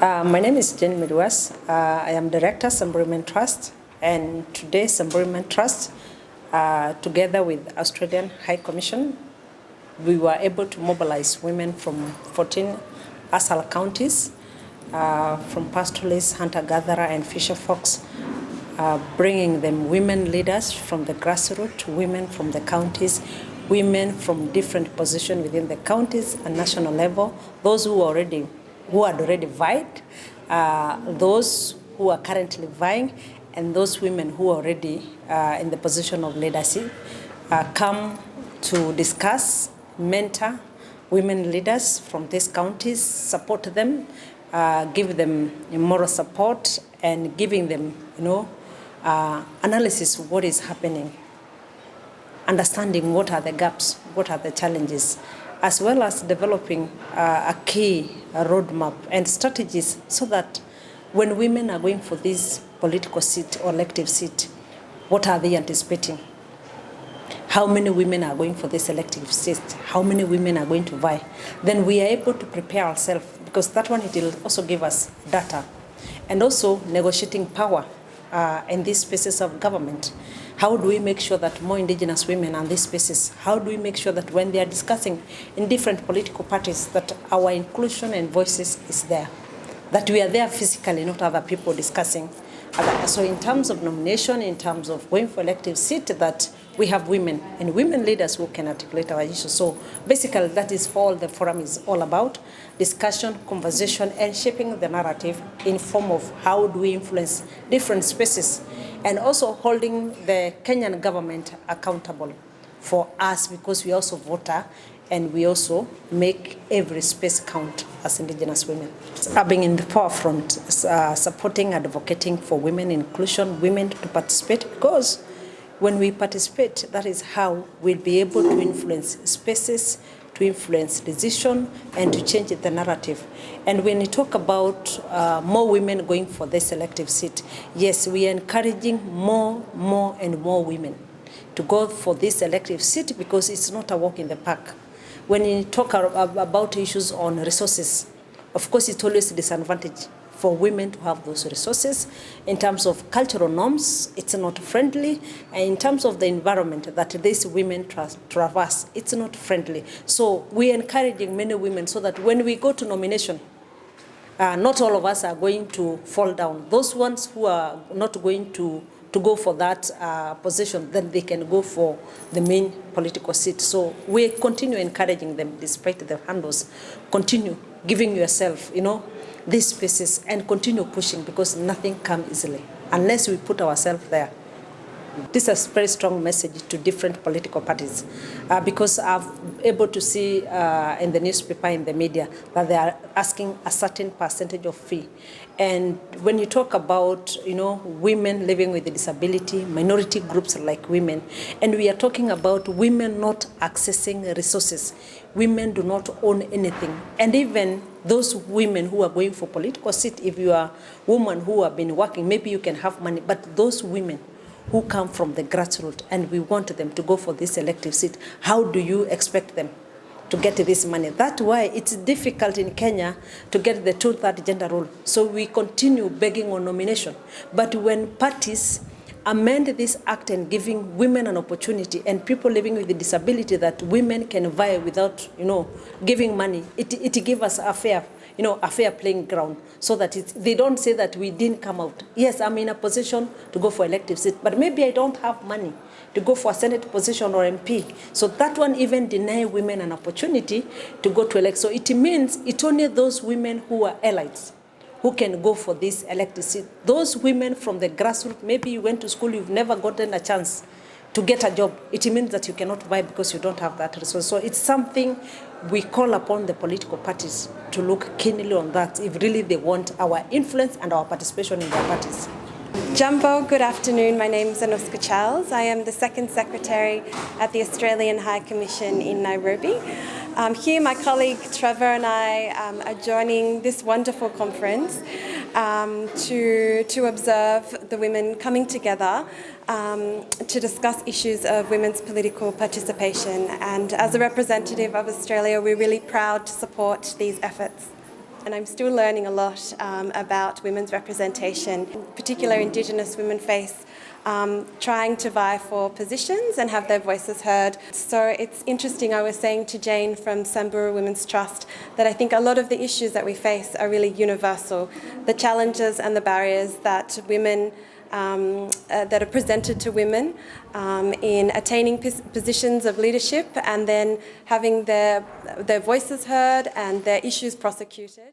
My name is Jenny Midwas. I am Director, Samburu Women Trust, and today Samburu Women Trust, together with Australian High Commission, we were able to mobilize women from 14 Isiolo counties, from pastoralists, hunter-gatherer, and fisher folks, bringing them women leaders from the grassroots, women from the counties, women from different positions within the counties and national level, those who had already vied, those who are currently vying, and those women who are already in the position of leadership, come to discuss, mentor women leaders from these counties, support them, give them moral support, and giving them, analysis of what is happening, understanding what are the gaps, what are the challenges, as well as developing a key roadmap and strategies so that when women are going for this political seat or elective seat, what are they anticipating? How many women are going for this elective seat? How many women are going to vie? Then we are able to prepare ourselves, because that one, it will also give us data and also negotiating power in these spaces of government. How do we make sure that more Indigenous women are in these spaces? How do we make sure that when they are discussing in different political parties, that our inclusion and voices is there? That we are there physically, not other people discussing. So in terms of nomination, in terms of going for elective seat, that we have women and women leaders who can articulate our issues. So basically that is all the forum is all about: discussion, conversation, and shaping the narrative in form of how do we influence different spaces, and also holding the Kenyan government accountable for us, because we also voter and we also make every space count as Indigenous women. Being in the forefront, supporting, advocating for women inclusion, women to participate, because when we participate, that is how we'll be able to influence spaces, to influence decision, and to change the narrative. And when you talk about more women going for this elective seat, yes, we are encouraging more and more women to go for this elective seat, because it's not a walk in the park. When you talk about issues on resources, of course, it's always a disadvantage for women to have those resources. In terms of cultural norms, it's not friendly. And in terms of the environment that these women traverse, it's not friendly. So we're encouraging many women so that when we go to nomination, not all of us are going to fall down. Those ones who are not going to go for that position, then they can go for the main political seat. So we continue encouraging them despite the handles. Continue giving yourself, these spaces, and continue pushing, because nothing comes easily unless we put ourselves there. This is a very strong message to different political parties, because I've able to see in the newspaper, in the media, that they are asking a certain percentage of fee. And when you talk about, women living with a disability, minority groups like women, and we are talking about women not accessing resources, women do not own anything. And even those women who are going for political seat, if you are a woman who have been working, maybe you can have money, but those women who come from the grassroots and we want them to go for this elective seat, how do you expect them to get this money? That's why it's difficult in Kenya to get the 2/3 gender role. So we continue begging on nomination. But when parties amend this act and giving women an opportunity, and people living with a disability, that women can vie without, giving money, it gives us a fair playing ground, so that they don't say that we didn't come out. Yes, I'm in a position to go for elective seat, but maybe I don't have money to go for a Senate position or MP. So that one even deny women an opportunity to go to elect. So it means it's only those women who are elites who can go for this elective seat. Those women from the grassroots, maybe you went to school, you've never gotten a chance to get a job. It means that you cannot vie because you don't have that resource. So it's something we call upon the political parties to look keenly on that, if really they want our influence and our participation in their parties. Jumbo, good afternoon. My name is Anuska Charles. I am the Second Secretary at the Australian High Commission in Nairobi. Here, my colleague Trevor and I are joining this wonderful conference to observe the women coming together to discuss issues of women's political participation. And as a representative of Australia, we're really proud to support these efforts. and I'm still learning a lot about women's representation. In particular, Indigenous women face trying to vie for positions and have their voices heard. So it's interesting, I was saying to Jane from Samburu Women's Trust that I think a lot of the issues that we face are really universal. The challenges and the barriers that women that are presented to women in attaining positions of leadership and then having their voices heard and their issues prosecuted.